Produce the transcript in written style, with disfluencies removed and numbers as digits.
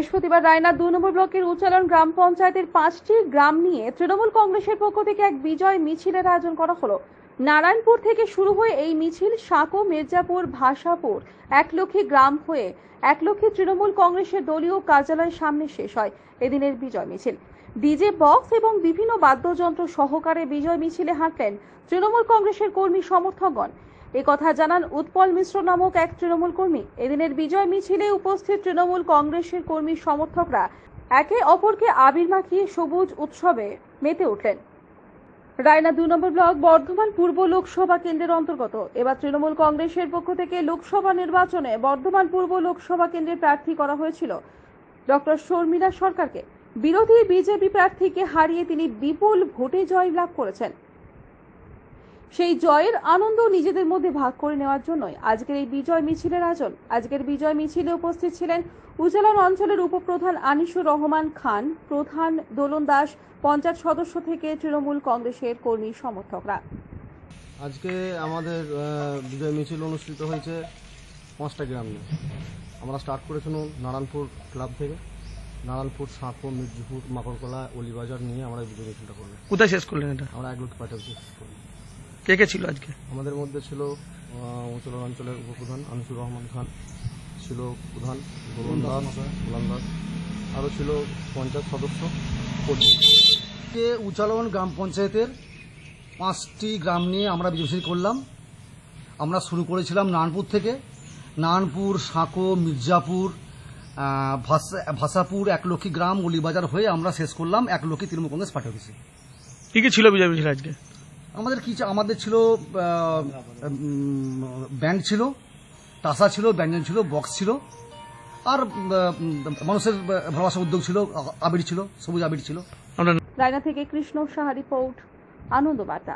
বৃহস্পতিবার রায়না ২ নম্বর ব্লকের উচ্চালন গ্রাম পঞ্চায়েতের ৫টি গ্রাম নিয়ে তৃণমূল কংগ্রেসের পক্ষ থেকে এক বিজয় মিছিলের আয়োজন করা হলো। নারায়ণপুর থেকে শুরু হয়ে এই মিছিল সাঁকো, মির্জাপুর, ভাষাপুর, একলক্ষী গ্রাম হয়ে একলক্ষী তৃণমূল কংগ্রেসের দলীয় কার্যালয়ের সামনে শেষ হয় এদিনের বিজয় মিছিল। ডিজে বক্স এবং বিভিন্ন বাদ্যযন্ত্র সহকারে বিজয় মিছিলে হাঁটলেন তৃণমূল কংগ্রেসের কর্মী সমর্থকগণ। একথা জানান উৎপল মিশ্র নামক এক তৃণমূল কর্মী। এদিনের বিজয় মিছিলে উপস্থিত তৃণমূল কংগ্রেসের কর্মী সমর্থকরা একে অপরকে আবির মাখিয়ে সবুজ উৎসবে মেতে উঠলেন। রায়না ২ নম্বর ব্লক বর্ধমান পূর্ব লোকসভা কেন্দ্রের অন্তর্গত। এবার তৃণমূল কংগ্রেসের পক্ষ থেকে লোকসভা নির্বাচনে বর্ধমান পূর্ব লোকসভা কেন্দ্রে প্রার্থী করা হয়েছিল ডক্টর শর্মিলা সরকারকে। বিরোধী বিজেপি প্রার্থীকে হারিয়ে তিনি বিপুল ভোটে জয় লাভ করেছেন। সেই জয়ের আনন্দ নিজেদের মধ্যে ভাগ করে নেওয়ার জন্যই আজকের এই বিজয় মিছিলের আয়োজন। আজকের বিজয় মিছিলে উপস্থিত ছিলেন উচ্চালন অঞ্চলের উপপ্রধান আনিসুর রহমান খান, প্রধান দোলন দাস, পঞ্চায়েত সদস্য থেকে তৃণমূল কংগ্রেসের কর্মী সমর্থকরা। আজকে আমাদের বিজয় মিছিল অনুষ্ঠিত হয়েছে 5টা গ্রাম নিয়ে। আমরা স্টার্ট করেছিলাম নারায়ণপুর ক্লাব থেকে। নারায়ণপুর, সাঁকো, মির্জাপুর, মাকড়কলা, অলিবাজার নিয়ে আমরা বিজয় মিছিলটা করলাম। কোথায় শেষ করলেন এটা? আমরা একলক্ষী পাঠাতে শেষ করলাম। কে কে ছিল আজকে? আমাদের মধ্যে ছিল উচ্চালন অঞ্চলের উপপ্রধান আনিসুর রহমান খান, ছিল প্রধান দোলন দাস, আরও ছিল পঞ্চায়েত সদস্য। উচ্চালন গ্রাম পঞ্চায়েতের 5টি গ্রাম নিয়ে আমরা বিজয় মিছিল করলাম। আমরা শুরু করেছিলাম নারায়ণপুর থেকে। নারায়ণপুর, সাঁকো, মির্জাপুর, ভাষাপুর, একলক্ষী গ্রাম, অলিবাজার হয়ে আমরা শেষ করলাম একলক্ষী তৃণমূল কংগ্রেস পার্টি অফিসে। কি কি ছিল বিজয় মিছিল আজকে? আমাদের ছিল ব্যান্ড ছিল, তাসা ছিল, ব্যঞ্জন ছিল, বক্স ছিল, আর মানুষের ভালোবাসা উদ্যোগ ছিল, আবির ছিল, সবুজ আবির ছিল। রায়না থেকে কৃষ্ণ সাহা রিপোর্ট, আনন্দ বার্তা।